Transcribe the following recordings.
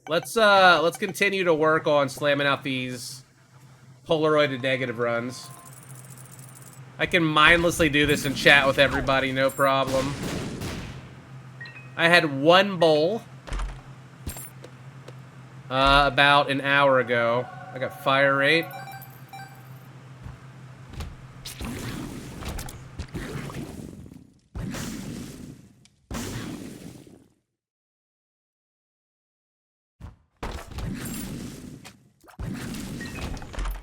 Let's continue to work on slamming out these Polaroided negative runs. I can mindlessly do this and chat with everybody, no problem. I had one bowl about an hour ago. I got fire rate.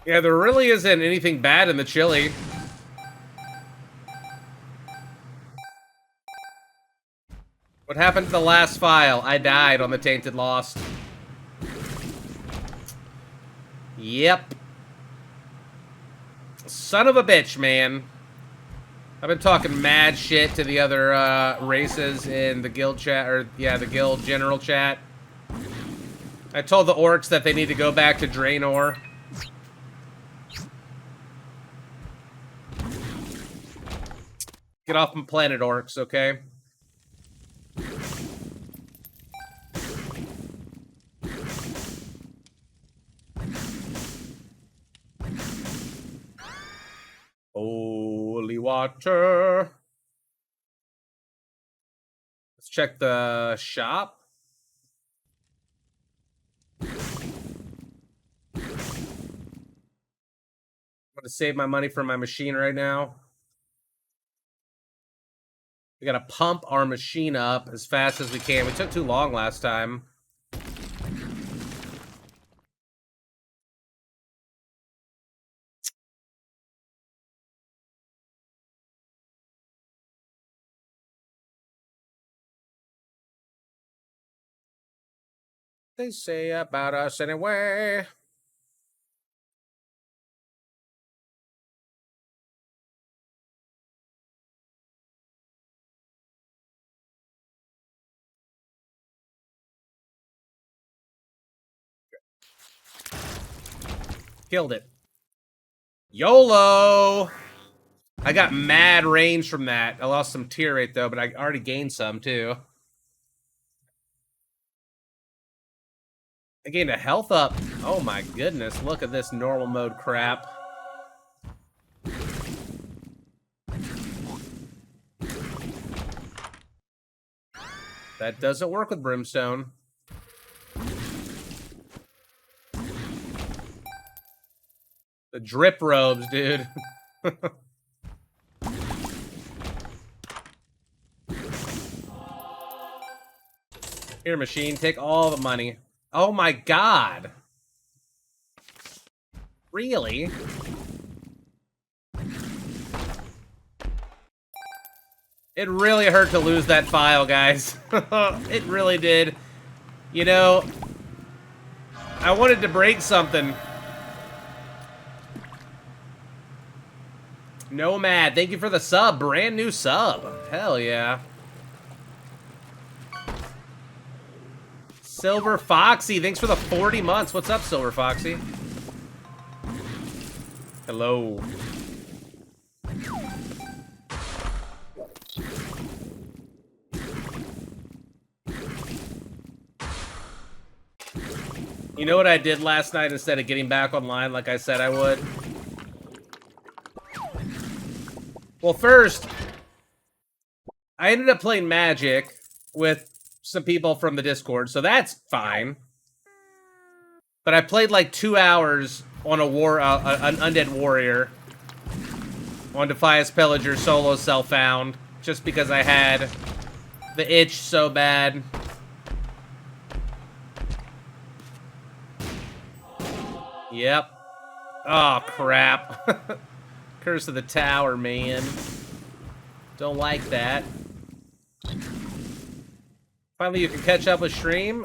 Yeah, there really isn't anything bad in the chili. What happened to the last file? I died on the Tainted Lost. Yep. Son of a bitch, man. I've been talking mad shit to the other races in the guild chat, or yeah, the guild general chat. I told the orcs that they need to go back to Draenor. Get off my planet, orcs, okay? Holy water. Let's check the shop. I'm gonna save my money for my machine right now. We gotta pump our machine up as fast as we can. We took too long last time. They say about us anyway. Killed it. YOLO! I got mad range from that. I lost some tier rate, though, but I already gained some, too. I gained a health up. Oh, my goodness. Look at this normal mode crap. That doesn't work with Brimstone. The drip robes, dude. Here, machine, take all the money. Oh my god. Really? It really hurt to lose that file, guys. It really did. You know, I wanted to break something. Nomad, thank you for the sub. Brand new sub. Hell yeah. Silver Foxy, thanks for the 40 months. What's up, Silver Foxy? Hello. You know what I did last night instead of getting back online like I said I would? Well, first, I ended up playing Magic with some people from the Discord, so that's fine. But I played like 2 hours on an Undead Warrior on Defias Pillager solo self-found, just because I had the itch so bad. Yep. Oh, crap. Curse of the Tower, man. Don't like that. Finally, you can catch up with stream.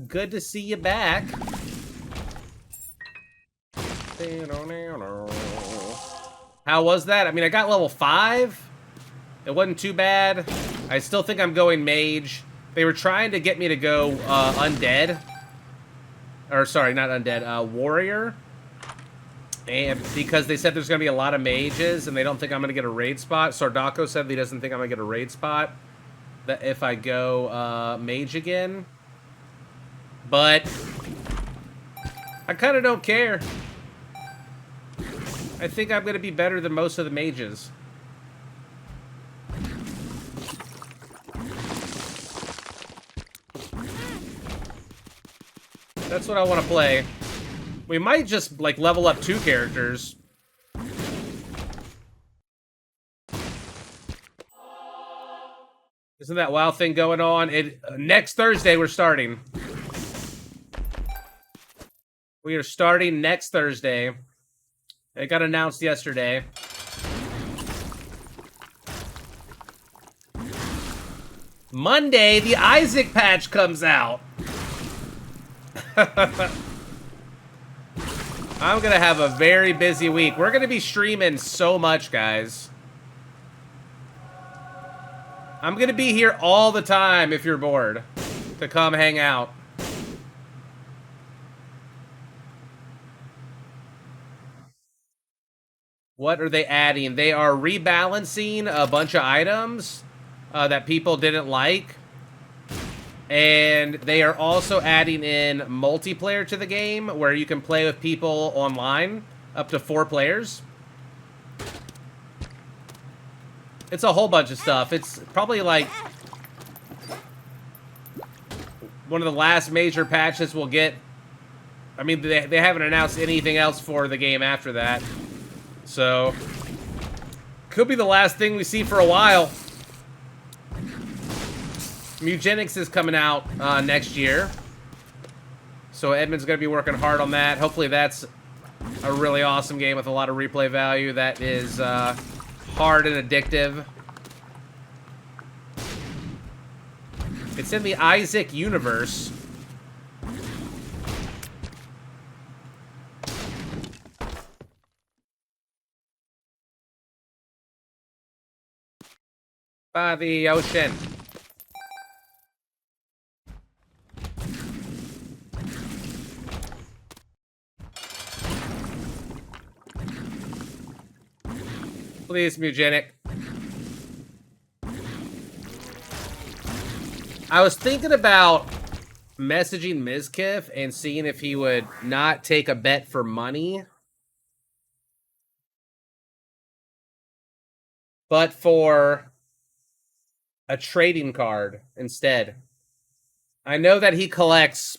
Good to see you back. How was that? I mean, I got level 5. It wasn't too bad. I still think I'm going mage. They were trying to get me to go undead. Or, sorry, not undead. Warrior. And because they said there's going to be a lot of mages, and they don't think I'm going to get a raid spot. Sardako said he doesn't think I'm going to get a raid spot that if I go mage again. but I kind of don't care. I think I'm going to be better than most of the mages. That's what I want to play. We might just, like, level up 2 characters. Isn't that WoW thing going on? Next Thursday, we're starting. We are starting next Thursday. It got announced yesterday. Monday, the Isaac patch comes out. I'm gonna have a very busy week. We're gonna be streaming so much, guys. I'm gonna be here all the time if you're bored to come hang out. What are they adding? They are rebalancing a bunch of items that people didn't like. And they are also adding in multiplayer to the game where you can play with people online, up to 4 players. It's a whole bunch of stuff. It's probably like one of the last major patches we'll get. I mean, they haven't announced anything else for the game after that. So, could be the last thing we see for a while. Mugenics is coming out next year. So Edmund's going to be working hard on that. Hopefully that's a really awesome game with a lot of replay value that is hard and addictive. It's in the Isaac universe. By the ocean. Please, Mugenic. I was thinking about messaging Mizkif and seeing if he would not take a bet for money, but for a trading card instead. I know that he collects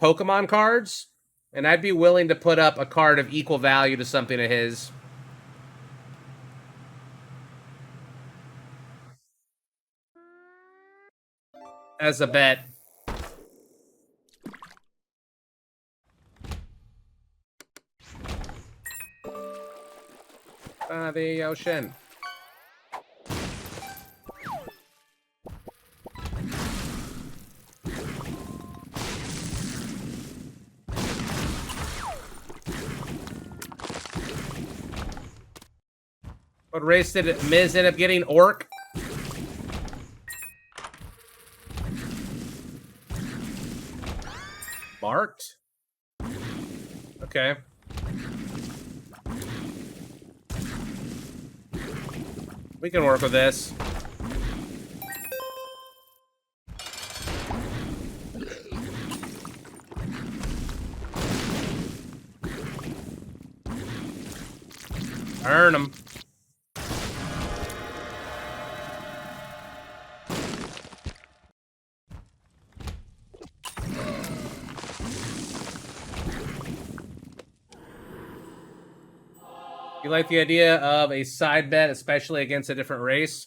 Pokemon cards, and I'd be willing to put up a card of equal value to something of his. As a bet. The ocean. What race did Miz end up getting? Orc? Marked? Okay. We can work with this. Earn them. You like the idea of a side bet, especially against a different race?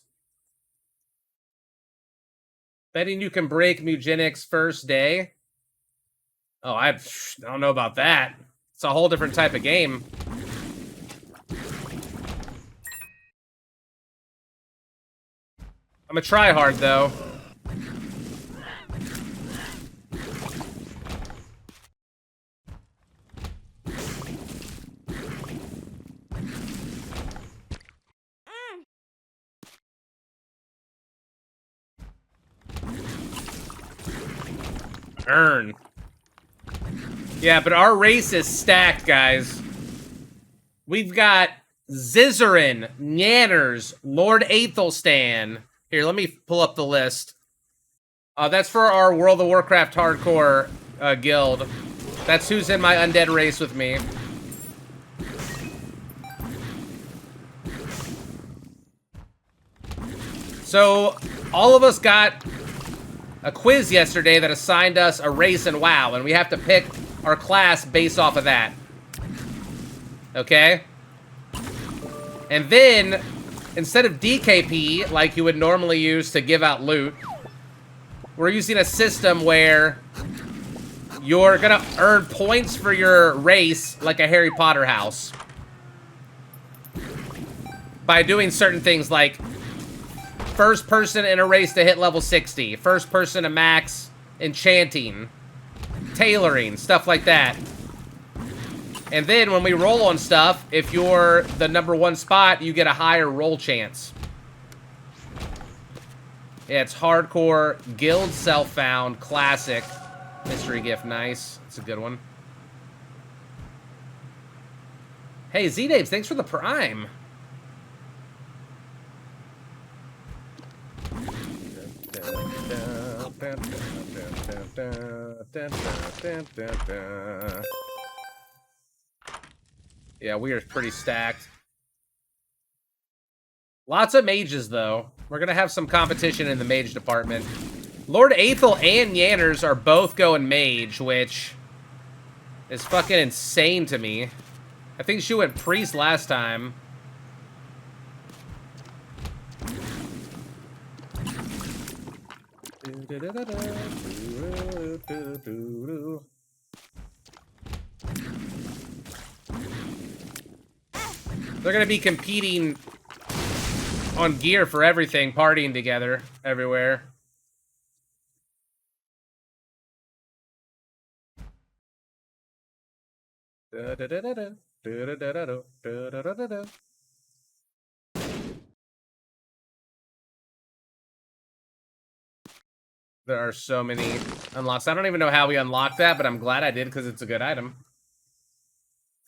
Betting you can break Mugenics first day? Oh, I don't know about that. It's a whole different type of game. I'm a tryhard, though. Earn. Yeah, but our race is stacked, guys. We've got Zizarin, Nanners, Lord Aethelstan. Here, let me pull up the list. That's for our World of Warcraft hardcore guild. That's who's in my undead race with me. So, all of us got a quiz yesterday that assigned us a race in WoW, and we have to pick our class based off of that. Okay? And then, instead of DKP, like you would normally use to give out loot, we're using a system where you're gonna earn points for your race like a Harry Potter house. By doing certain things like first person in a race to hit level 60, first person to max enchanting, tailoring, stuff like that. And then when we roll on stuff, if you're the #1 spot, you get a higher roll chance. Yeah, it's hardcore, guild self-found, classic. Mystery gift, nice. It's a good one. Hey, Z-Daves, thanks for the prime. Yeah, we are pretty stacked. Lots of mages, though. We're gonna have some competition in the mage department. Lord Aethel and Yanners are both going mage, which is fucking insane to me. I think she went priest last time. They're gonna be competing on gear for everything, partying together everywhere. There are so many unlocks. I don't even know how we unlocked that, but I'm glad I did because it's a good item.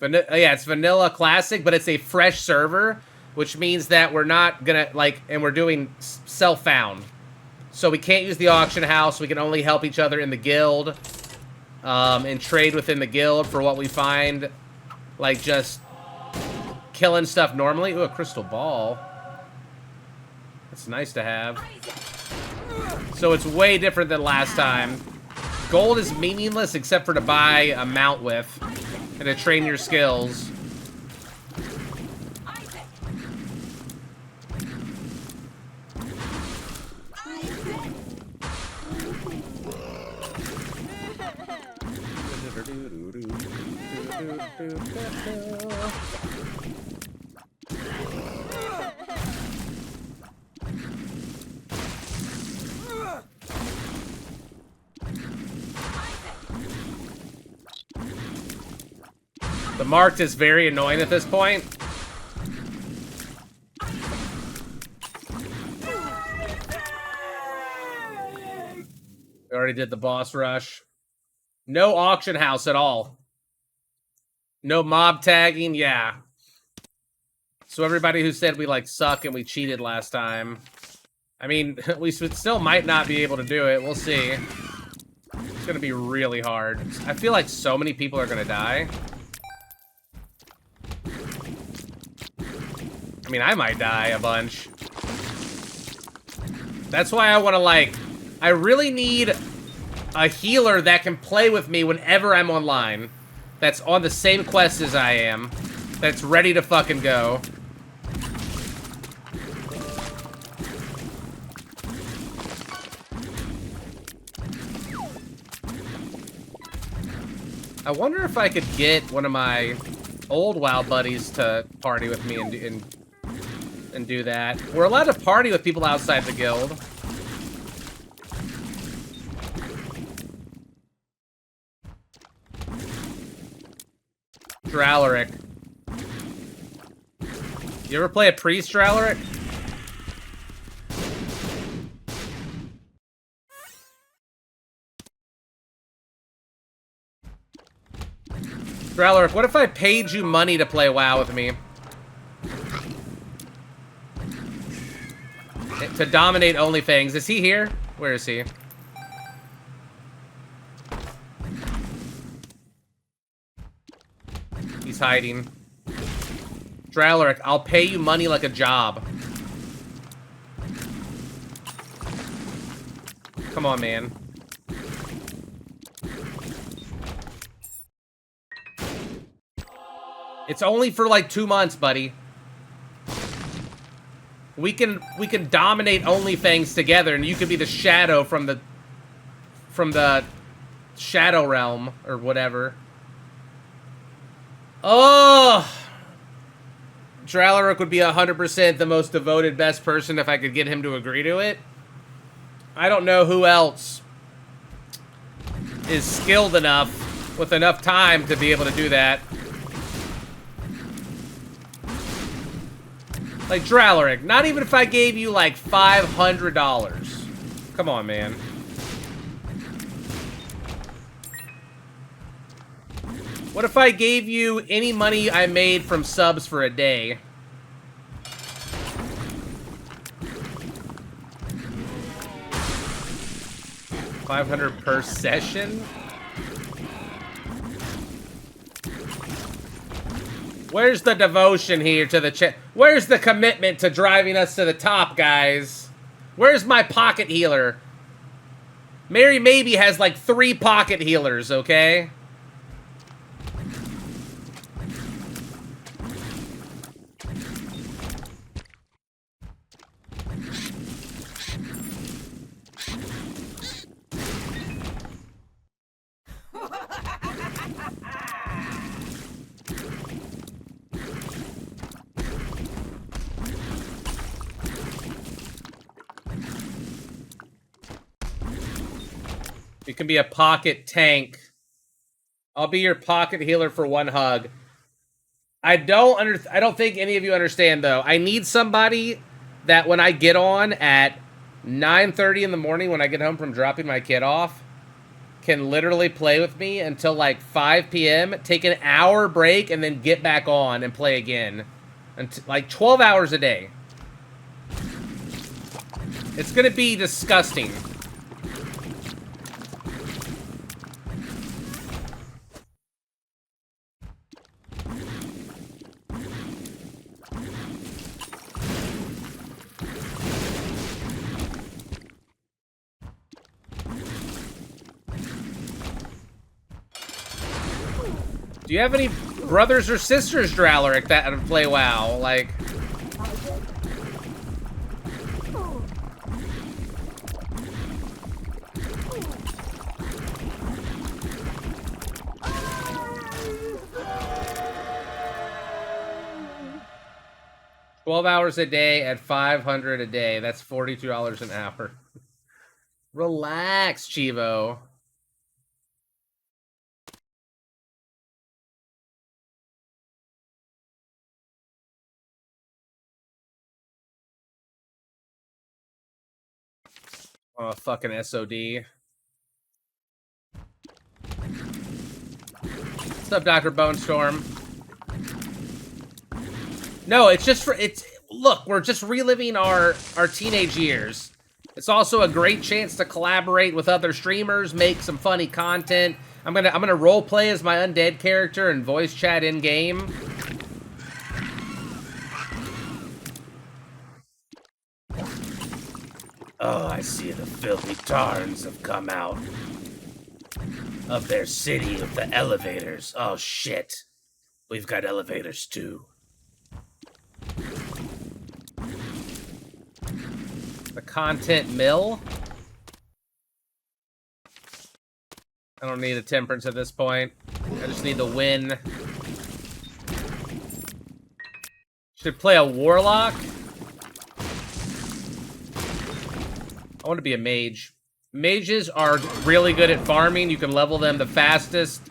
Yeah, it's vanilla classic, but it's a fresh server, which means that we're not gonna, like, and we're doing self-found. So we can't use the auction house. We can only help each other in the guild, and trade within the guild for what we find, like just killing stuff normally. Ooh, a crystal ball. That's nice to have. So it's way different than last time. Gold is meaningless except for to buy a mount with and to train your skills. The marked is very annoying at this point. We already did the boss rush. No auction house at all. No mob tagging, yeah. So everybody who said we, like, suck and we cheated last time, I mean, we still might not be able to do it. We'll see. It's gonna be really hard. I feel like so many people are gonna die. I mean, I might die a bunch. That's why I want to, like, I really need a healer that can play with me whenever I'm online. That's on the same quest as I am. That's ready to fucking go. I wonder if I could get one of my old WoW buddies to party with me and do that. We're allowed to party with people outside the guild. Dralaric. You ever play a priest, Dralaric? Dralaric, what if I paid you money to play WoW with me? To dominate OnlyFans. Is he here? Where is he? he's hiding. Draleric, I'll pay you money like a job. Come on, man. It's only for like 2 months, buddy. We can dominate OnlyFans together, and you can be the shadow from the shadow realm or whatever. Oh, Draleric would be 100% the most devoted best person if I could get him to agree to it. I don't know who else is skilled enough with enough time to be able to do that. Like, Draleric, not even if I gave you, like, $500. Come on, man. What if I gave you any money I made from subs for a day? $500 per session? Where's the devotion here to the chat? Where's the commitment to driving us to the top, guys? Where's my pocket healer? Mary Maybe has like 3 pocket healers, okay? You can be a pocket tank. I'll be your pocket healer for 1 hug. I don't think any of you understand, though. I need somebody that when I get on at 9:30 in the morning when I get home from dropping my kid off can literally play with me until like 5 p.m., take an hour break, and then get back on and play again. Like 12 hours a day. It's gonna be disgusting. Do you have any brothers or sisters, Draleric, that play WoW? Like... $12 hours a day at $500 a day. That's $42 an hour. Relax, Chivo. Oh, fucking SOD. What's up, Dr. Bonestorm? No, it's just for, look, we're just reliving our teenage years. It's also a great chance to collaborate with other streamers, make some funny content. I'm gonna role play as my undead character and voice chat in game. Oh, I see the filthy Tarns have come out of their city of the elevators. Oh, shit. We've got elevators, too. The content mill? I don't need a temperance at this point. I just need the win. Should play a warlock? I want to be a mage. Mages are really good at farming. You can level them the fastest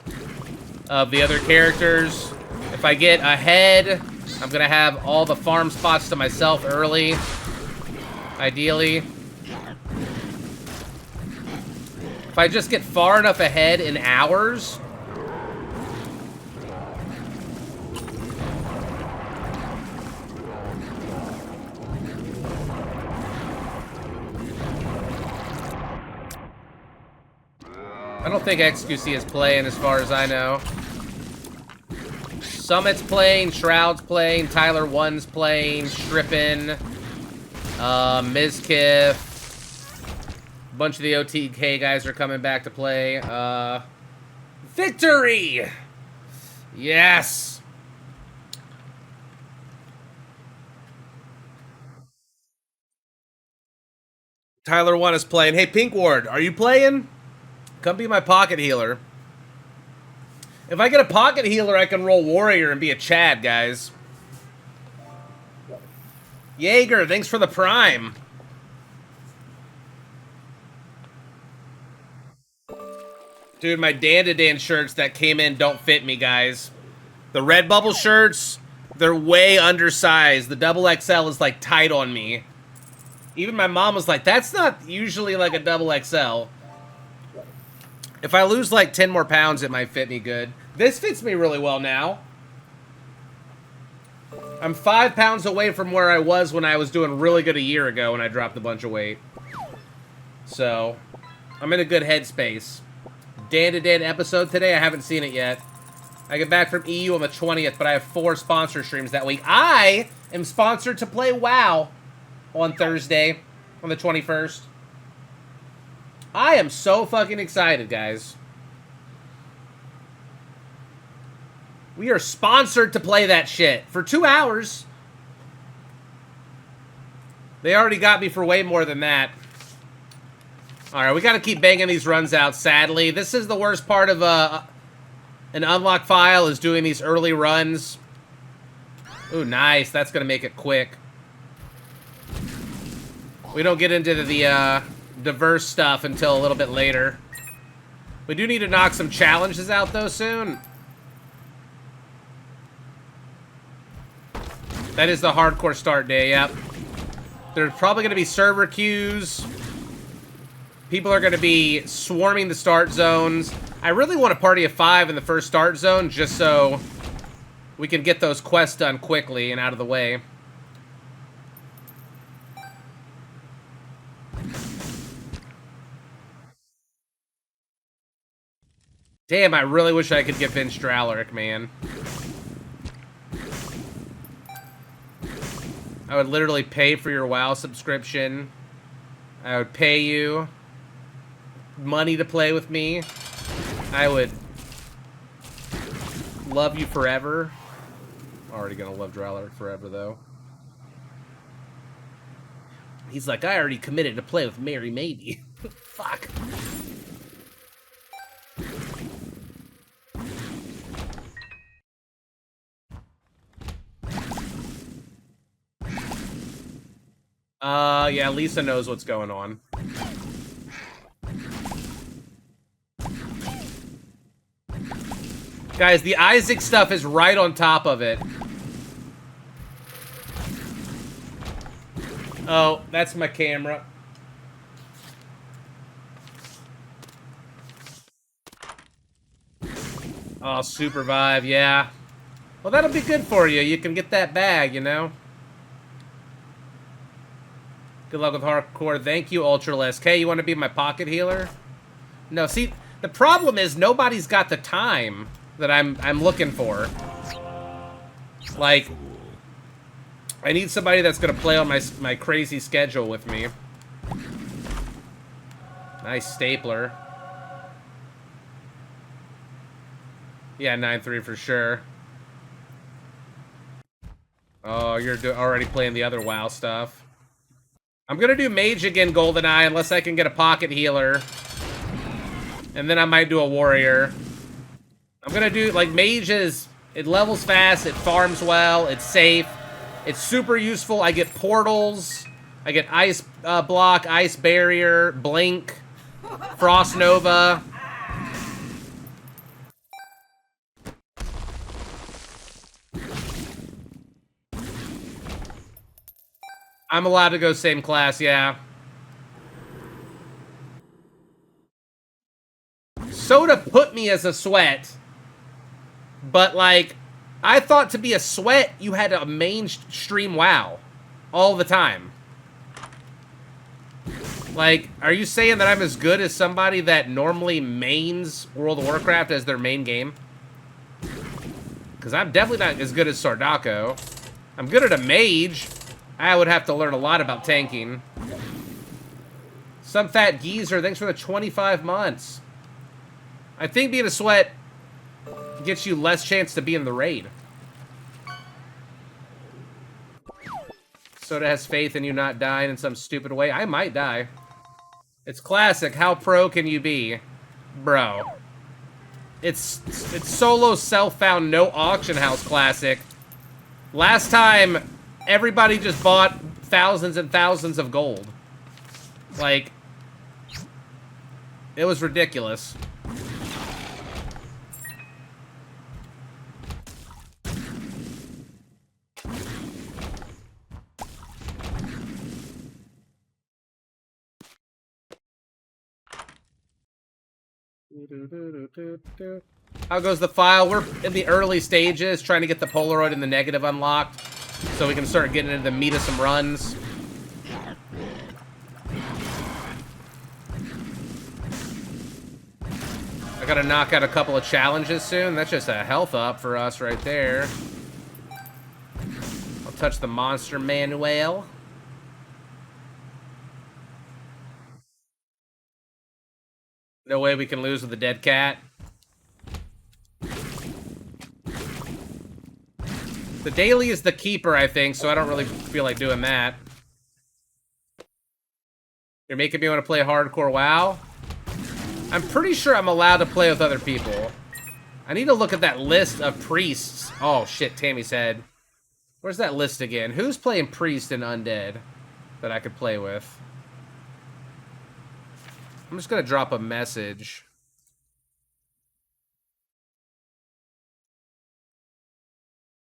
of the other characters. If I get ahead, I'm going to have all the farm spots to myself early. Ideally. If I just get far enough ahead in hours... I don't think XQC is playing as far as I know. Summit's playing, Shroud's playing, Tyler 1's playing, Strippin', Mizkif. A bunch of the OTK guys are coming back to play. Victory! Yes! Tyler 1 is playing. Hey, Pink Ward, are you playing? Come be my pocket healer. If I get a pocket healer, I can roll Warrior and be a Chad, guys. Jaeger, thanks for the Prime. Dude, my Dan shirts that came in don't fit me, guys. The Redbubble shirts, they're way undersized. The double XL is, like, tight on me. Even my mom was like, that's not usually, like, a double XL. If I lose, like, 10 more pounds, it might fit me good. This fits me really well now. I'm 5 pounds away from where I was when I was doing really good a year ago when I dropped a bunch of weight. So, I'm in a good headspace. Dan episode today, I haven't seen it yet. I get back from EU on the 20th, but I have 4 sponsor streams that week. I am sponsored to play WoW on Thursday, on the 21st. I am so fucking excited, guys. We are sponsored to play that shit for 2 hours. They already got me for way more than that. Alright, we gotta keep banging these runs out, sadly. This is the worst part of an unlock file, is doing these early runs. Ooh, nice. That's gonna make it quick. We don't get into the diverse stuff until a little bit later. We do need to knock some challenges out, though, soon. That is the hardcore start day, yep. There's probably going to be server queues. People are going to be swarming the start zones. I really want a party of 5 in the first start zone, just so we can get those quests done quickly and out of the way. Damn, I really wish I could get Vince Stralric, man. I would literally pay for your WoW subscription. I would pay you money to play with me. I would love you forever. Already gonna love Stralric forever, though. He's like, I already committed to play with Mary Maybe. Fuck. Yeah, Lisa knows what's going on. Guys, the Isaac stuff is right on top of it. Oh, that's my camera. Oh, Super Vive, yeah. Well, that'll be good for you. You can get that bag, you know? Good luck with hardcore. Thank you, Ultraless. Kay, you want to be my pocket healer? No, see, the problem is nobody's got the time that I'm looking for. Like, I need somebody that's going to play on my crazy schedule with me. Nice stapler. Yeah, 9-3 for sure. Oh, you're already playing the other WoW stuff. I'm gonna do Mage again, GoldenEye, unless I can get a pocket healer. And then I might do a Warrior. I'm gonna do, like, Mage is... It levels fast, it farms well, it's safe. It's super useful. I get portals. I get Ice Block, Ice Barrier, Blink, Frost Nova. I'm allowed to go same class, yeah. Soda put me as a sweat. But, like, I thought to be a sweat, you had a mainstream WoW. All the time. Like, are you saying that I'm as good as somebody that normally mains World of Warcraft as their main game? Because I'm definitely not as good as Sardako. I'm good at a mage. I would have to learn a lot about tanking. Some fat geezer, thanks for the 25 months. I think being a sweat gets you less chance to be in the raid. Soda has faith in you not dying in some stupid way. I might die. It's classic. How pro can you be? Bro. It's solo self-found no auction house classic. Last time, everybody just bought thousands and thousands of gold. Like, it was ridiculous. How goes the file? We're in the early stages, trying to get the Polaroid and the negative unlocked, so we can start getting into the meat of some runs. I gotta knock out a couple of challenges soon. That's just a health up for us right there. I'll touch the monster manual. No way we can lose with the dead cat. The daily is the keeper, I think, so I don't really feel like doing that. You're making me want to play hardcore WoW? I'm pretty sure I'm allowed to play with other people. I need to look at that list of priests. Oh, shit, Tammy's head. Where's that list again? Who's playing priest and undead that I could play with? I'm just gonna drop a message.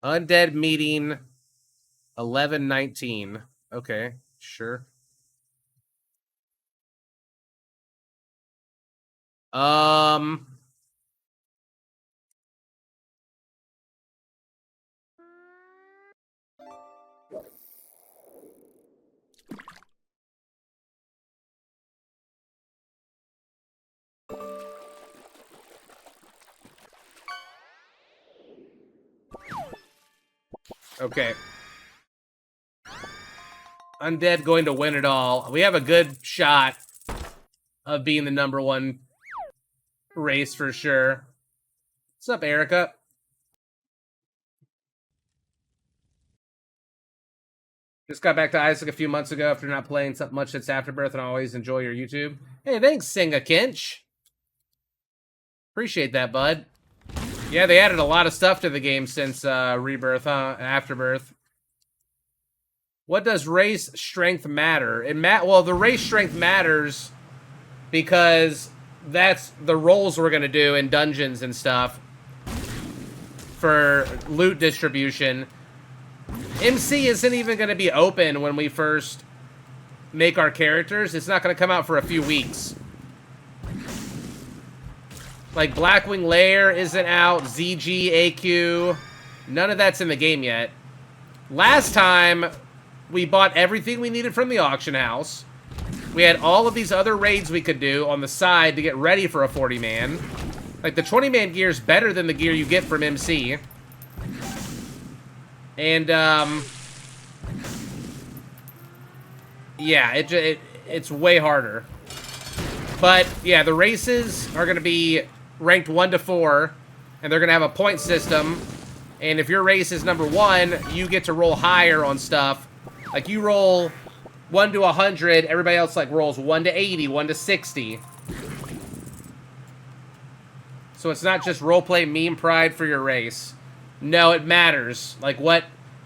Undead meeting 11/19. Okay, sure. Okay. Undead going to win it all. We have a good shot of being the #1 race for sure. What's up, Erica? Just got back to Isaac a few months ago after not playing something much since Afterbirth, and I always enjoy your YouTube. Hey, thanks, Singa Kinch. Appreciate that, bud. Yeah, they added a lot of stuff to the game since Rebirth, huh? Afterbirth. What does race strength matter? Well, the race strength matters because that's the roles we're gonna do in dungeons and stuff for loot distribution. MC isn't even gonna be open when we first make our characters. It's not gonna come out for a few weeks. Like, Blackwing Lair isn't out, ZG, AQ, none of that's in the game yet. Last time, we bought everything we needed from the auction house. We had all of these other raids we could do on the side to get ready for a 40-man. Like, the 20-man gear is better than the gear you get from MC. And, yeah, it's way harder. But, yeah, the races are going to be ranked 1 to 4, and they're going to have a point system. And if your race is #1, you get to roll higher on stuff. Like, you roll 1 to 100, everybody else, like, rolls 1 to 80, 1 to 60. So it's not just roleplay meme pride for your race. No, it matters. Like, what...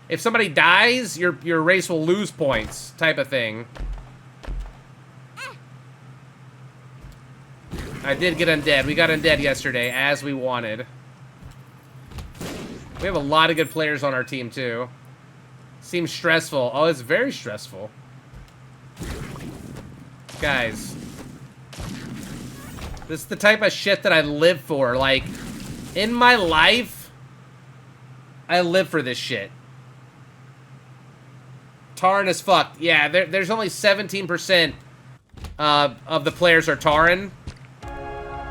If somebody dies, your race will lose points, type of thing. I did get undead. We got undead yesterday, as we wanted. We have a lot of good players on our team, too. Seems stressful. Oh, it's very stressful. Guys. This is the type of shit that I live for. Like, in my life, I live for this shit. Taran as fuck. Yeah, there's only 17% of the players are Taran.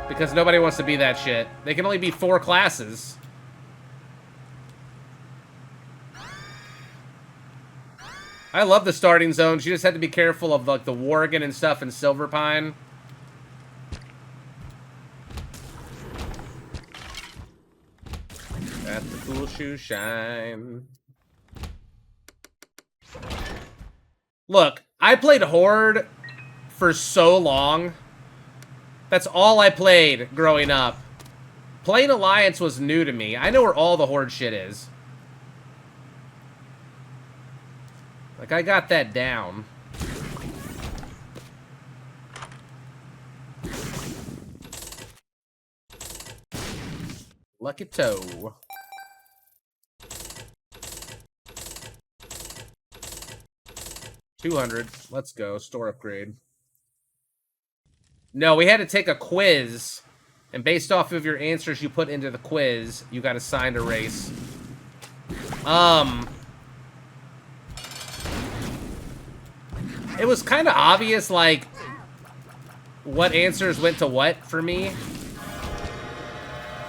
Because nobody wants to be that shit. They can only be 4 classes. I love the starting zones. You just have to be careful of like the Worgen and stuff in Silverpine. Let the cool shoe shine. Look, I played Horde for so long. That's all I played growing up. Playing Alliance was new to me. I know where all the Horde shit is. Like, I got that down. Lucky toe. $200. Let's go. Store upgrade. No, we had to take a quiz. And based off of your answers you put into the quiz, you got assigned a race. It was kind of obvious, like, what answers went to what for me.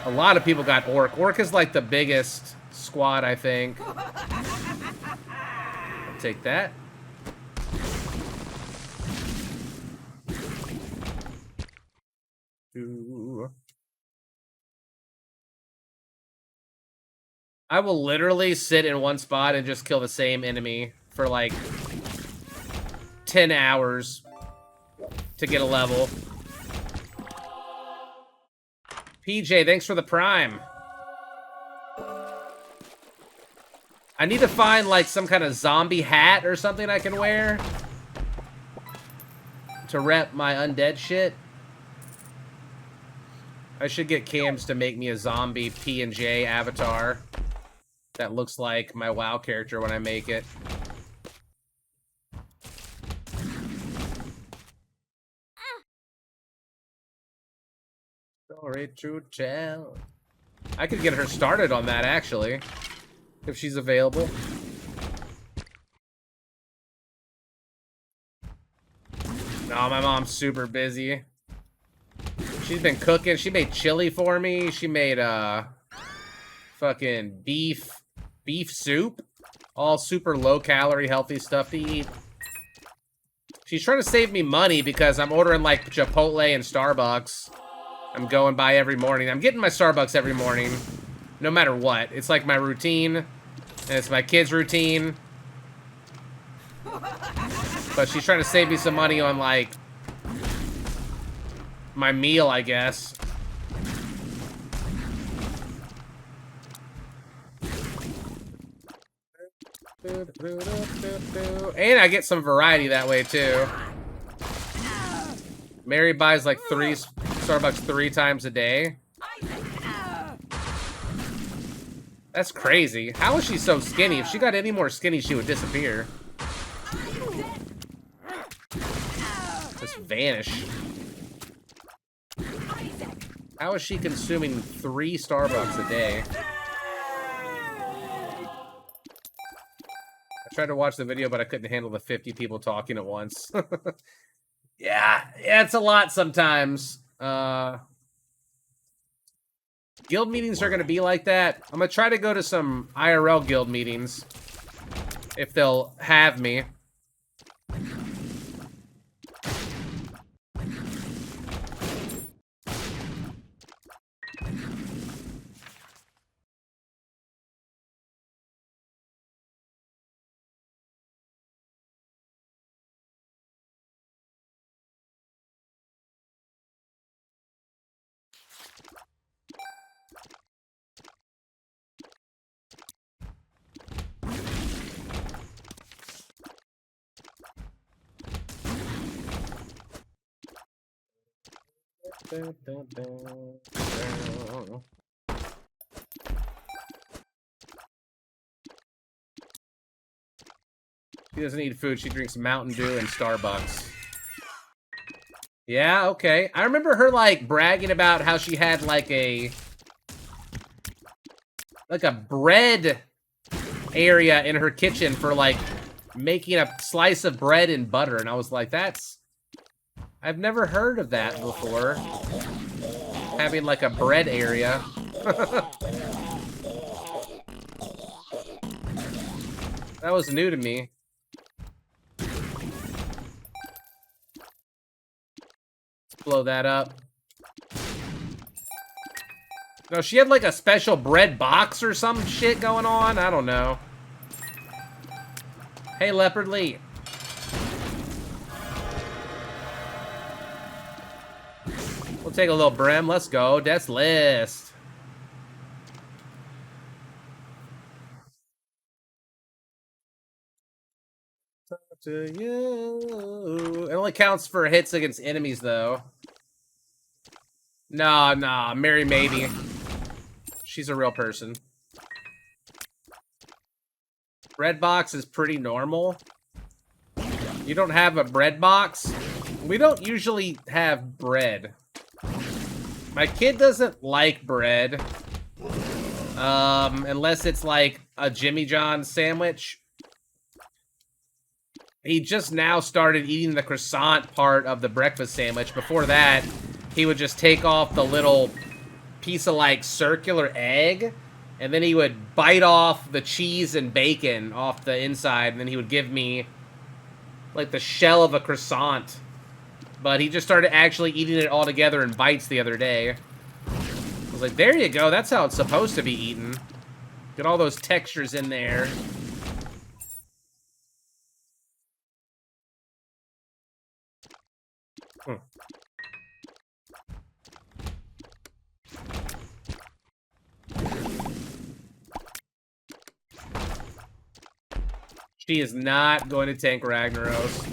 A lot of people got Orc. Orc is, like, the biggest squad, I think. I'll take that. I will literally sit in one spot and just kill the same enemy for, like, 10 hours to get a level. PJ, thanks for the prime. I need to find, like, some kind of zombie hat or something I can wear to rep my undead shit. I should get Cams to make me a zombie P&J avatar that looks like my WoW character when I make it. Story to tell. I could get her started on that, actually, if she's available. No, my mom's super busy. She's been cooking. She made chili for me. She made fucking beef soup. All super low calorie, healthy stuff to eat. She's trying to save me money because I'm ordering like Chipotle and Starbucks. I'm going by every morning. I'm getting my Starbucks every morning, no matter what. It's like my routine, and it's my kids' routine. But she's trying to save me some money on, like, my meal, I guess. And I get some variety that way, too. Mary buys, like, Starbucks 3 times a day. That's crazy. How is she so skinny? If she got any more skinny, she would disappear. Just vanish. How is she consuming 3 Starbucks a day? I tried to watch the video, but I couldn't handle the 50 people talking at once. Yeah, it's a lot sometimes. Guild meetings are going to be like that. I'm going to try to go to some IRL guild meetings, if they'll have me. She doesn't eat food. She drinks Mountain Dew and Starbucks. Yeah, okay. I remember her, like, bragging about how she had, like a bread area in her kitchen for, like, making a slice of bread and butter. And I was like, I've never heard of that before. Having, like, a bread area. That was new to me. Blow that up. No, she had like a special bread box or some shit going on. I don't know. Hey, Leopard Lee. We'll take a little brim. Let's go. DEATHLESS. To you. It only counts for hits against enemies, though. Nah. Mary Maybe. She's a real person. Bread box is pretty normal. You don't have a bread box? We don't usually have bread. My kid doesn't like bread. Unless it's like a Jimmy John's sandwich. He just now started eating the croissant part of the breakfast sandwich. Before that, he would just take off the little piece of like circular egg, and then he would bite off the cheese and bacon off the inside, and then he would give me like the shell of a croissant. But he just started actually eating it all together in bites the other day. I was like, there you go, that's how it's supposed to be eaten. Get all those textures in there. She is not going to tank Ragnaros.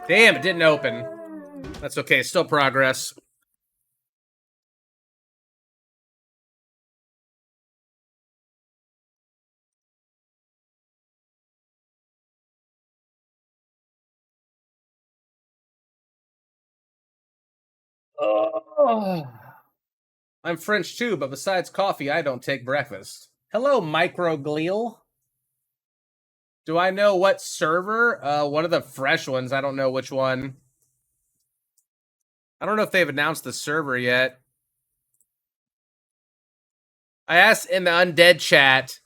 Damn, it didn't open. That's okay, still progress. Oh. I'm French too, but besides coffee, I don't take breakfast. Hello, microglial. Do I know what server? One of the fresh ones. I don't know which one. I don't know if they've announced the server yet. I asked in the undead chat,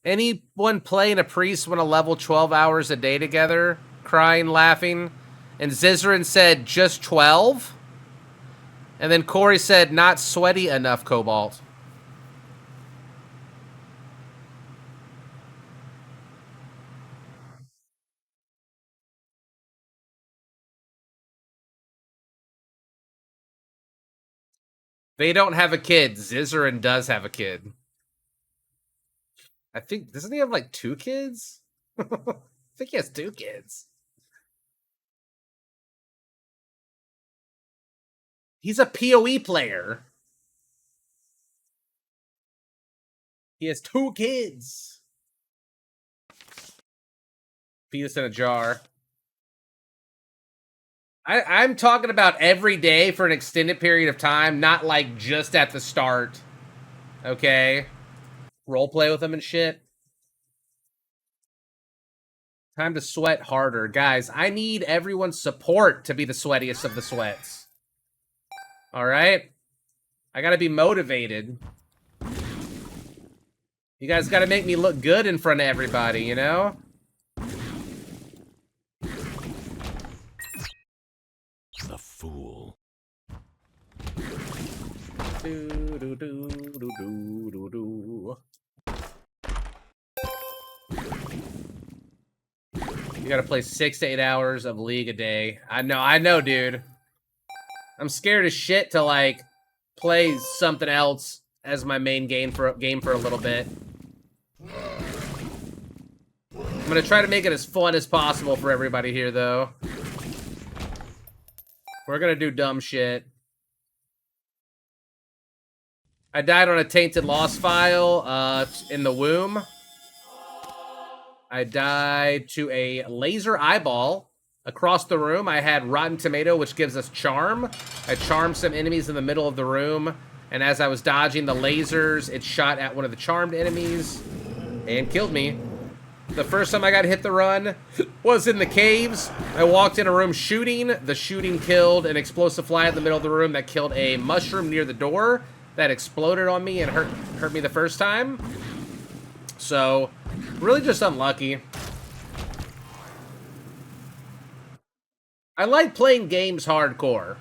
anyone playing a priest want to level 12 hours a day together? Crying, laughing. And Zizarin said, just 12? And then Corey said, not sweaty enough, Cobalt. They don't have a kid. Zizarin does have a kid. I think, doesn't he have like 2 kids? I think he has 2 kids. He's a PoE player. He has 2 kids. Penis in a jar. I'm talking about every day for an extended period of time, not like just at the start. Okay? Roleplay with him and shit. Time to sweat harder. Guys, I need everyone's support to be the sweatiest of the sweats. Alright? I gotta be motivated. You guys gotta make me look good in front of everybody, you know? The fool. Do, do, do, do, do, do, do. You gotta play 6 to 8 hours of League a day. I know, dude. I'm scared as shit to, like, play something else as my main game for a little bit. I'm gonna try to make it as fun as possible for everybody here, though. We're gonna do dumb shit. I died on a tainted lost file in the womb. I died to a laser eyeball, a across the room, I had Rotten Tomato, which gives us Charm. I charmed some enemies in the middle of the room, and as I was dodging the lasers, it shot at one of the charmed enemies and killed me. The first time I got hit the run was in the caves. I walked in a room shooting. The shooting killed an explosive fly in the middle of the room that killed a mushroom near the door that exploded on me and hurt me the first time. So, really just unlucky. I like playing games hardcore.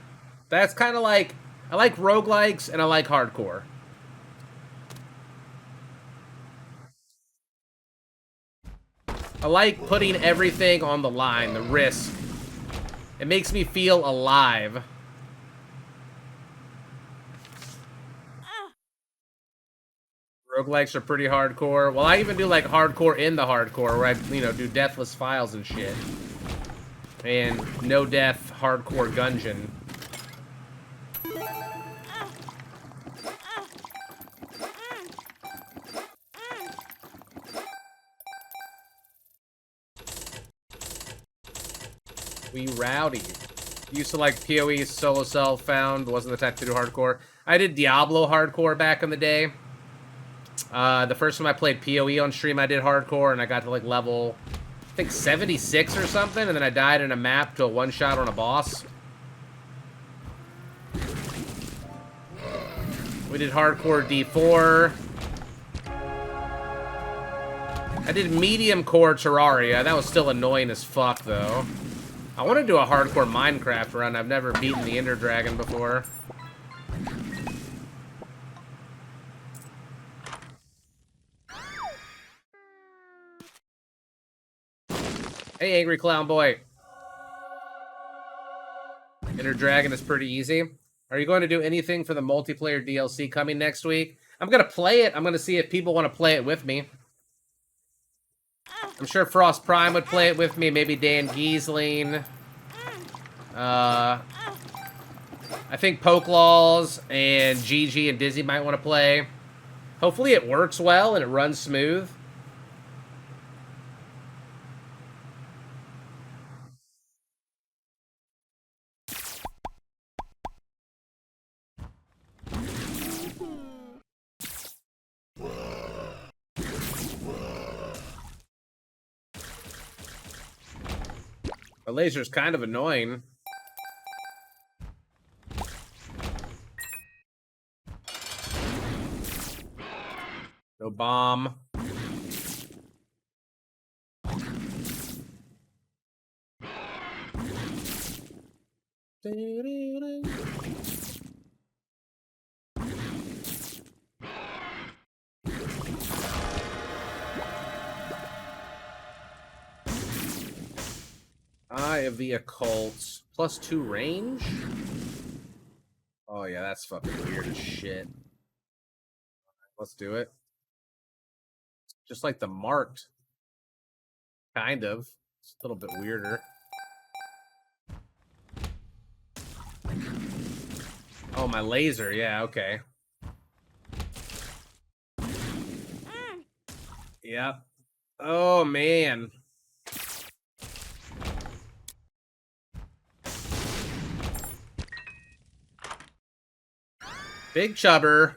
That's kind of like, I like roguelikes and I like hardcore. I like putting everything on the line, the risk. It makes me feel alive. Roguelikes are pretty hardcore. Well, I even do like hardcore in the hardcore, where I, you know, do deathless files and shit. And no death hardcore gungeon. We rowdy. Used to like PoE solo self found. Wasn't the type to do hardcore. I did Diablo hardcore back in the day. The first time I played PoE on stream, I did hardcore, and I got to like level, I think 76 or something, and then I died in a map to a one-shot on a boss. We did hardcore D4. I did medium core Terraria. That was still annoying as fuck, though. I want to do a hardcore Minecraft run. I've never beaten the Ender Dragon before. Hey, Angry Clown Boy. Ender Dragon is pretty easy. Are you going to do anything for the multiplayer DLC coming next week? I'm going to play it. I'm going to see if people want to play it with me. I'm sure Frost Prime would play it with me. Maybe Dan Giesling. I think Pokelaws and Gigi and Dizzy might want to play. Hopefully it works well and it runs smooth. The laser's kind of annoying. No bomb. Eye of the Occult. +2 range? Oh yeah, that's fucking weird as shit. Let's do it. Just like the marked. Kind of. It's a little bit weirder. Oh, my laser. Yeah, okay. Yep. Oh, man. Big chubber.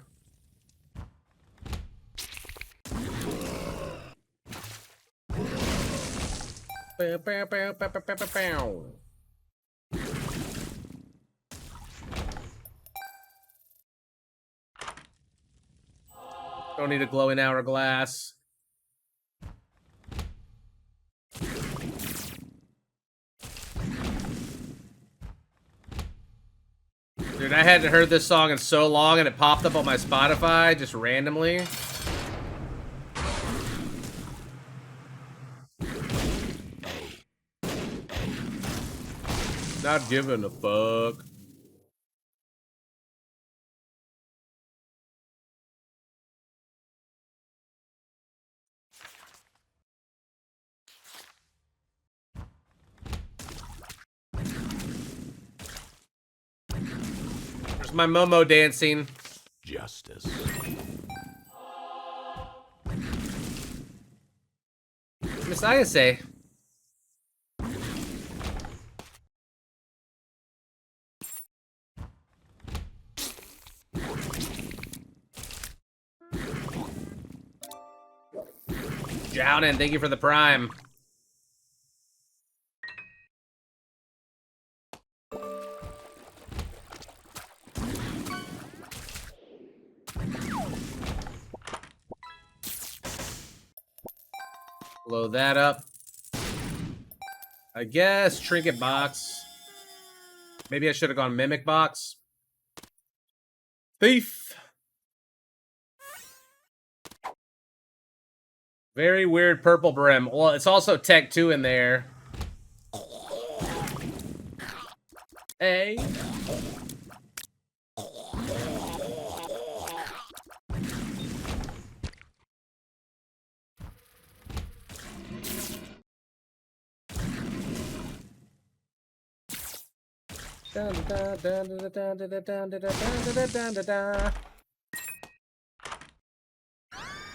Bow, bow, bow, bow, bow, bow, bow, bow. Don't need a glowing hourglass. Dude, I hadn't heard this song in so long and it popped up on my Spotify just randomly. Not giving a fuck. There's my Momo dancing. Justice. Miss Ayase. Jounin, thank you for the prime. Blow that up. I guess trinket box. Maybe I should have gone mimic box. Thief. Very weird purple brim. Well, it's also Tech 2 in there. Hey.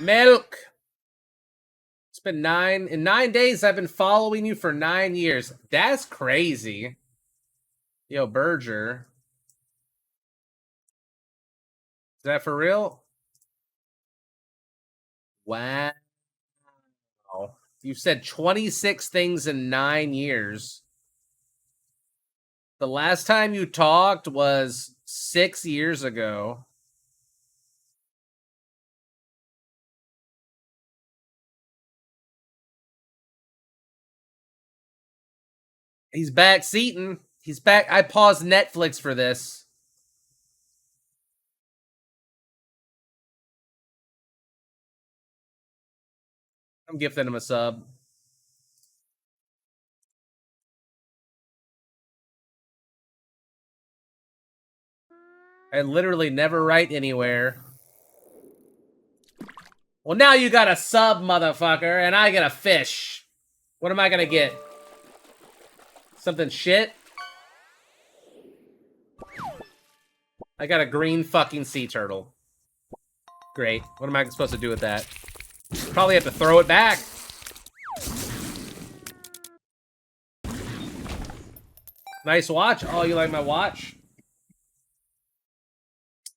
Milk. It's been in 9 days. I've been following you for 9 years. That's crazy. Yo, Berger. Is that for real? Wow. You've said 26 things in 9 years. The last time you talked was 6 years ago. He's back seating. He's back. I paused Netflix for this. I'm gifting him a sub. I literally never write anywhere. Well, now you got a sub, motherfucker, and I get a fish. What am I gonna get? Something shit? I got a green fucking sea turtle. Great. What am I supposed to do with that? Probably have to throw it back. Nice watch. Oh, you like my watch?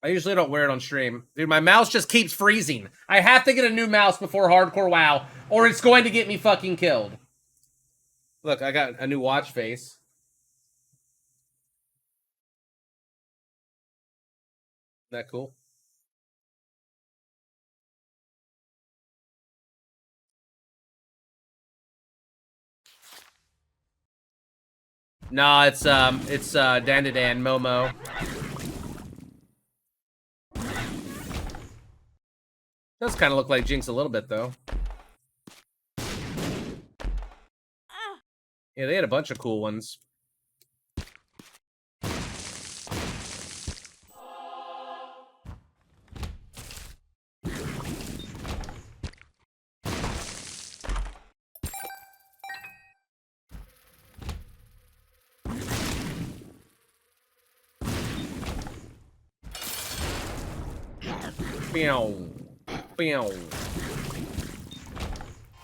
I usually don't wear it on stream. Dude, my mouse just keeps freezing. I have to get a new mouse before Hardcore WoW, or it's going to get me fucking killed. Look, I got a new watch face. Isn't that cool? Nah, it's Dandadan Momo. Does kind of look like Jinx a little bit, though. Yeah, they had a bunch of cool ones.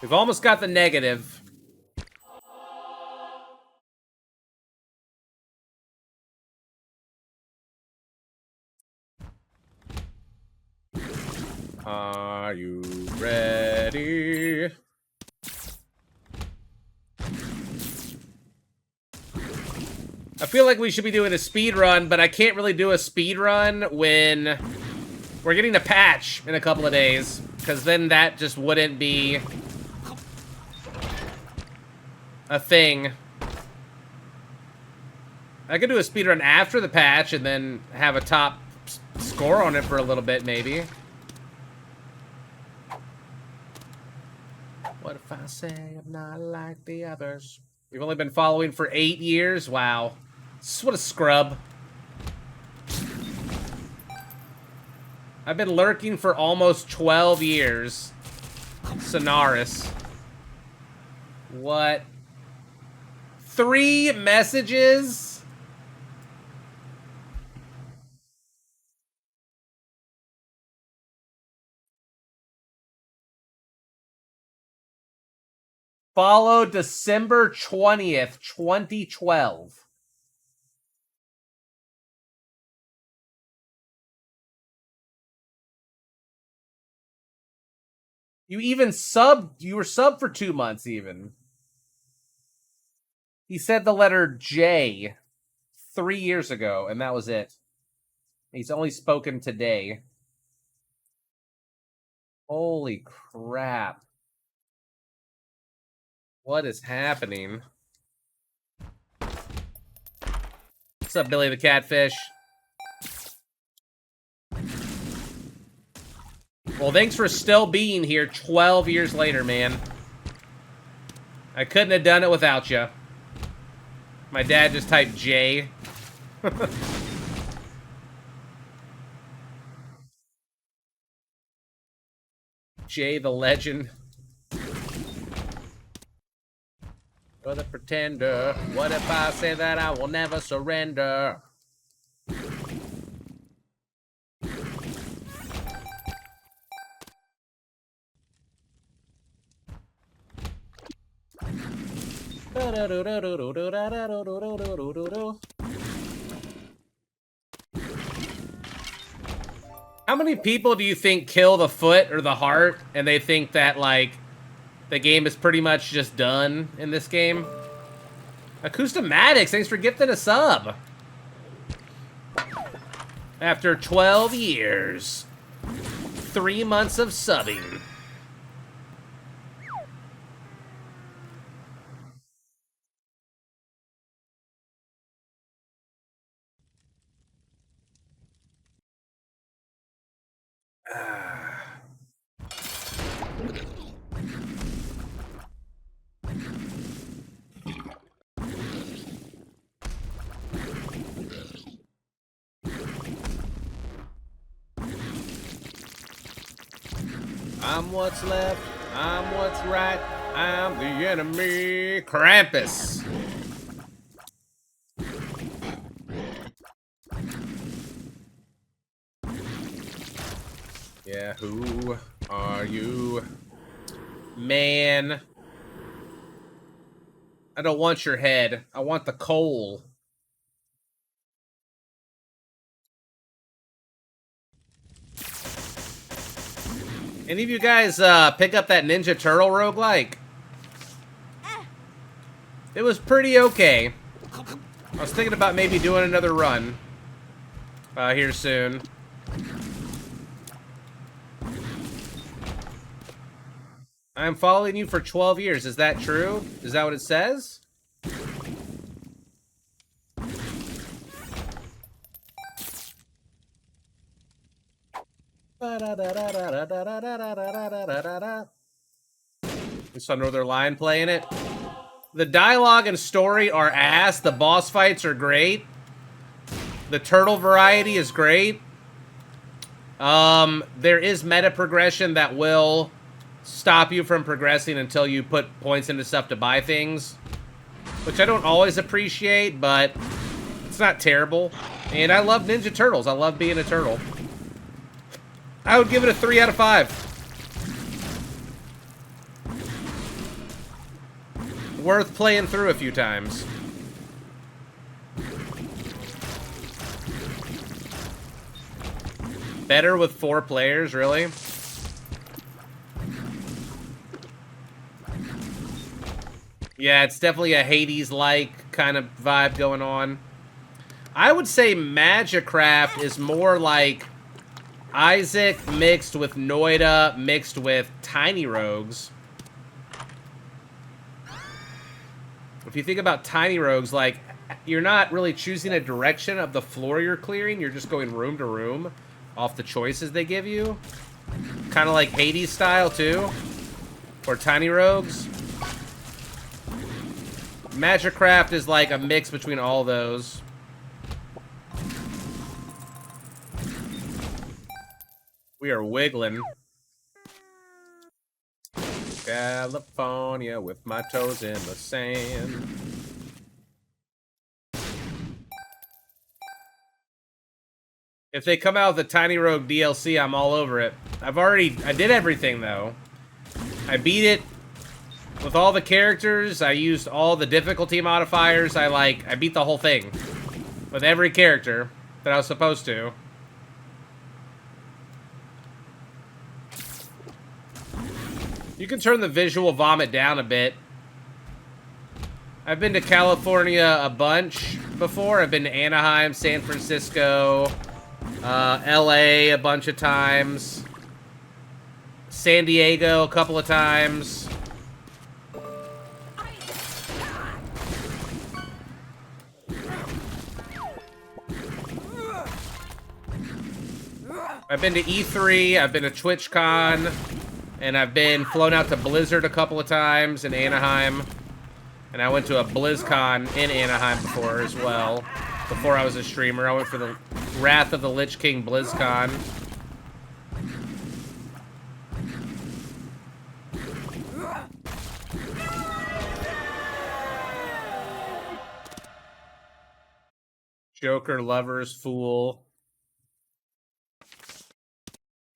We've almost got the negative. Are you ready? I feel like we should be doing a speed run, but I can't really do a speed run when we're getting a patch in a couple of days, because then that just wouldn't be a thing. I could do a speed run after the patch and then have a top score on it for a little bit, maybe. What if I say I'm not like the others? We've only been following for 8 years? Wow. What a scrub. I've been lurking for almost 12 years. Sonaris. What? 3 messages? Follow December 20th, 2012. You even subbed. You were subbed for 2 months, even. He said the letter J 3 years ago, and that was it. He's only spoken today. Holy crap. What is happening? What's up, Billy the Catfish? Well, thanks for still being here 12 years later, man. I couldn't have done it without you. My dad just typed J. Jay the Legend. For the pretender. What if I say that I will never surrender? How many people do you think kill the foot or the heart and they think that, like, the game is pretty much just done in this game? Acoustomatics, thanks for gifting a sub. After 12 years, 3 months of subbing. I'm what's left, I'm what's right, I'm the enemy. Krampus. Yeah, who are you? Man. I don't want your head. I want the coal. Any of you guys pick up that Ninja Turtle roguelike? It was pretty okay. I was thinking about maybe doing another run here soon. I'm following you for 12 years. Is that true? Is that what it says? You saw Northern Lion playing it. The dialogue and story are ass. The boss fights are great. The turtle variety is great. There is meta progression that will stop you from progressing until you put points into stuff to buy things, which I don't always appreciate, but it's not terrible. And I love Ninja Turtles. I love being a turtle. I would give it a 3 out of 5. Worth playing through a few times. Better with 4 players, really? Yeah, it's definitely a Hades-like kind of vibe going on. I would say Magicraft is more like Isaac mixed with Noida mixed with Tiny Rogues. If you think about Tiny Rogues, like, you're not really choosing a direction of the floor you're clearing. You're just going room to room off the choices they give you. Kind of like Hades style, too. Or Tiny Rogues. Magicraft is like a mix between all those. We are wiggling. California with my toes in the sand. If they come out with a Tiny Rogue DLC, I'm all over it. I did everything, though. I beat it with all the characters. I used all the difficulty modifiers. I beat the whole thing. With every character that I was supposed to. You can turn the visual vomit down a bit. I've been to California a bunch before. I've been to Anaheim, San Francisco, LA a bunch of times. San Diego a couple of times. I've been to E3, I've been to TwitchCon, and I've been flown out to Blizzard a couple of times in Anaheim. And I went to a BlizzCon in Anaheim before as well. Before I was a streamer, I went for the Wrath of the Lich King BlizzCon. Joker, lovers, fool.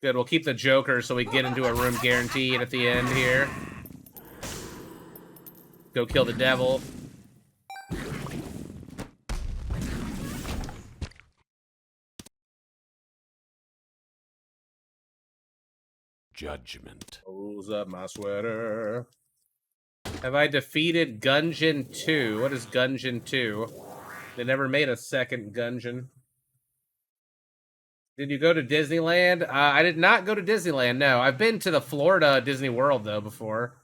Good, we'll keep the Joker so we get into a room guaranteed at the end here. Go kill the devil. Judgment. Pulls up my sweater. Have I defeated Gungeon 2? What is Gungeon 2? They never made a second Gungeon. Did you go to Disneyland? I did not go to Disneyland, no. I've been to the Florida Disney World, though, before.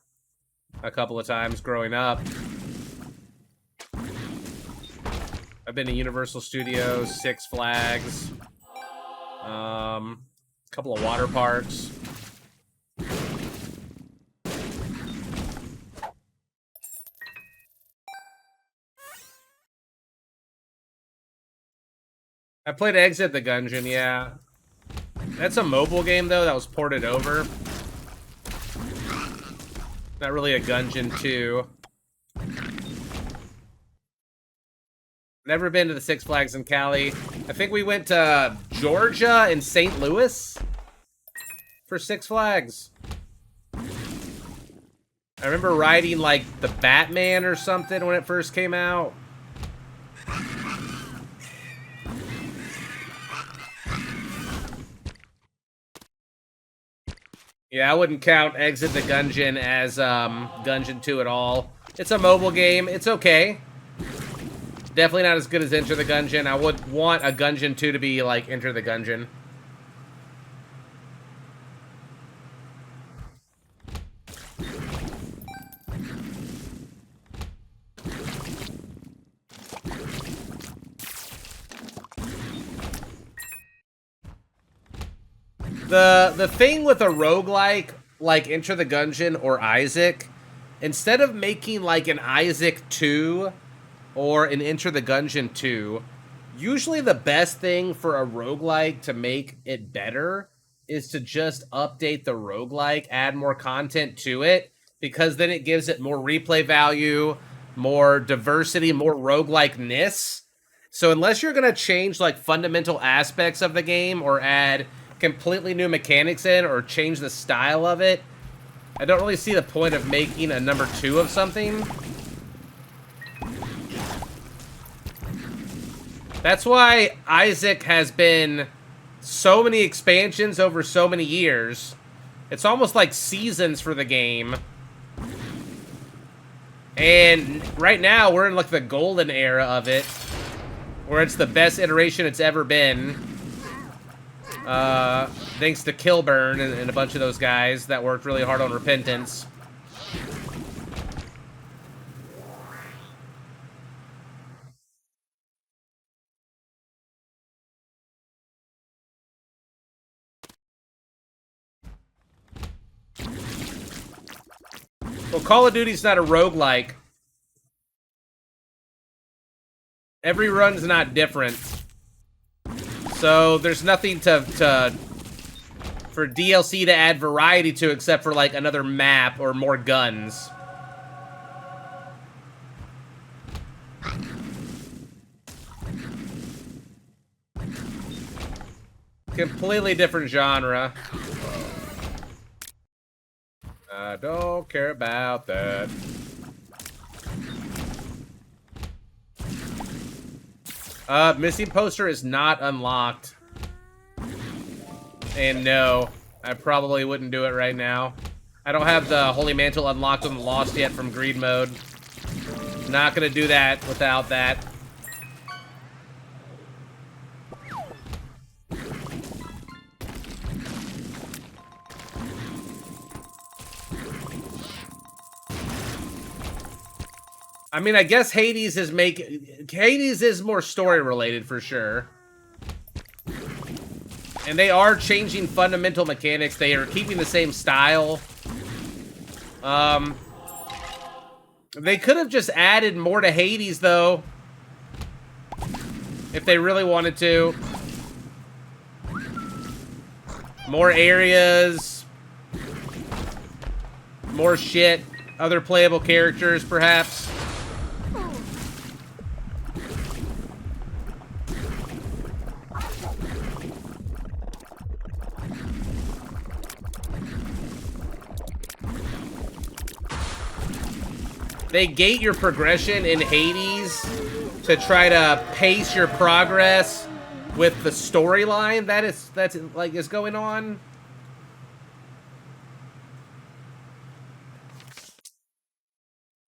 A couple of times growing up. I've been to Universal Studios, Six Flags. A couple of water parks. I played Exit the Gungeon, yeah. That's a mobile game, though, that was ported over. Not really a Gungeon 2. Never been to the Six Flags in Cali. I think we went to Georgia and St. Louis for Six Flags. I remember riding, like, the Batman or something when it first came out. Yeah, I wouldn't count Exit the Gungeon as Gungeon 2 at all. It's a mobile game. It's okay. Definitely not as good as Enter the Gungeon. I would want a Gungeon 2 to be like Enter the Gungeon. The thing with a roguelike, like Enter the Gungeon or Isaac, instead of making like an Isaac 2 or an Enter the Gungeon 2, usually the best thing for a roguelike to make it better is to just update the roguelike, add more content to it, because then it gives it more replay value, more diversity, more roguelike-ness. So unless you're going to change like fundamental aspects of the game or add completely new mechanics in or change the style of it, I don't really see the point of making a number 2 of something. That's why Isaac has been so many expansions over so many years. It's almost like seasons for the game. And right now we're in like the golden era of it, where it's the best iteration it's ever been. Thanks to Kilburn and a bunch of those guys that worked really hard on Repentance. Well, Call of Duty's not a roguelike. Every run's not different. So there's nothing for DLC to add variety to except for like another map or more guns. Completely different genre. I don't care about that. Missing poster is not unlocked. And no, I probably wouldn't do it right now. I don't have the Holy Mantle unlocked on the Lost yet from Greed Mode. Not gonna do that without that. I mean, I guess Hades is more story related for sure. And they are changing fundamental mechanics. They are keeping the same style. They could have just added more to Hades, though. If they really wanted to. More areas. More shit. Other playable characters, perhaps. They gate your progression in Hades to try to pace your progress with the storyline that's like is going on.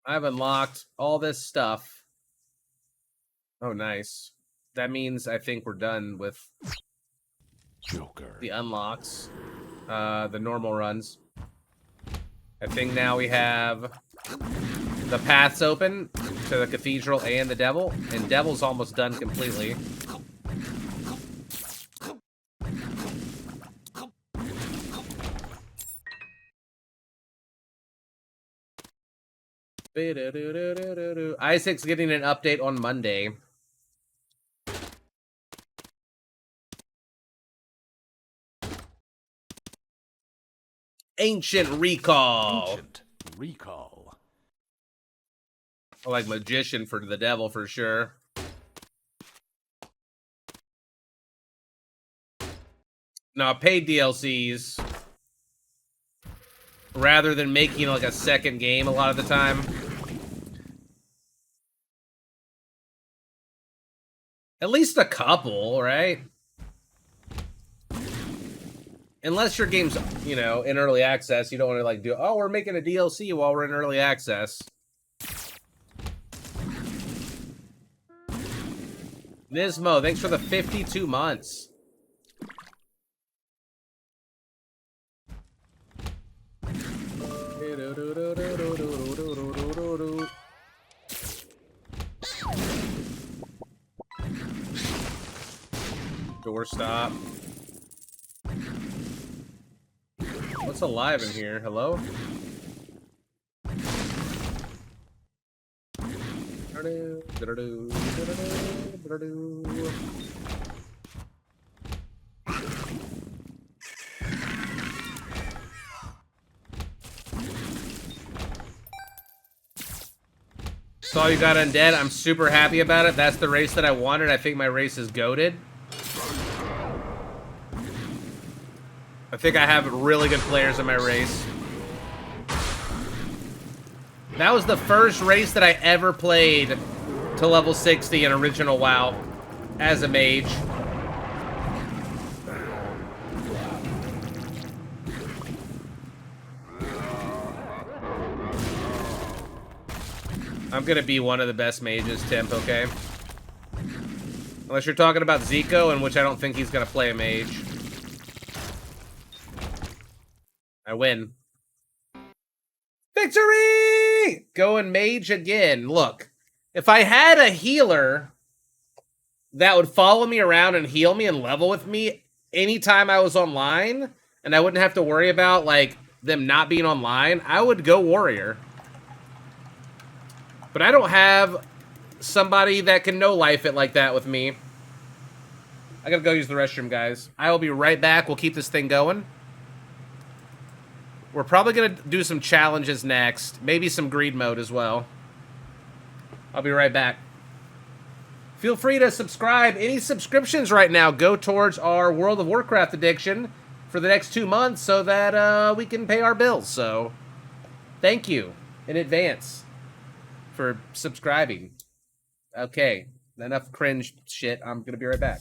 I've unlocked all this stuff. Oh, nice. That means I think we're done with Joker. the unlocks, the normal runs. I think now we have the paths open to the Cathedral and the Devil, and Devil's almost done completely. Isaac's getting an update on Monday. Ancient Recall. Ancient Recall. I like Magician for the Devil for sure. No, paid DLCs. Rather than making like a second game a lot of the time. At least a couple, right? Unless your game's, you know, in early access, you don't want to like do, oh, we're making a DLC while we're in early access. Nismo, thanks for the 52 months. Doorstop. What's alive in here? Hello? Saw you got undead. I'm super happy about it. That's the race that I wanted. I think my race is goated. I think I have really good players in my race. That was the first race that I ever played to level 60 in original WoW as a mage. I'm gonna be one of the best mages, Temp, okay? Unless you're talking about Zico, in which I don't think he's gonna play a mage. I win. Victory! Going mage again. Look, if I had a healer that would follow me around and heal me and level with me anytime I was online, and I wouldn't have to worry about, like, them not being online, I would go warrior. But I don't have somebody that can no-life it like that with me. I gotta go use the restroom, guys. I will be right back. We'll keep this thing going. We're probably going to do some challenges next. Maybe some greed mode as well. I'll be right back. Feel free to subscribe. Any subscriptions right now go towards our World of Warcraft addiction for the next 2 months so that we can pay our bills. So, thank you in advance for subscribing. Okay, enough cringe shit. I'm going to be right back.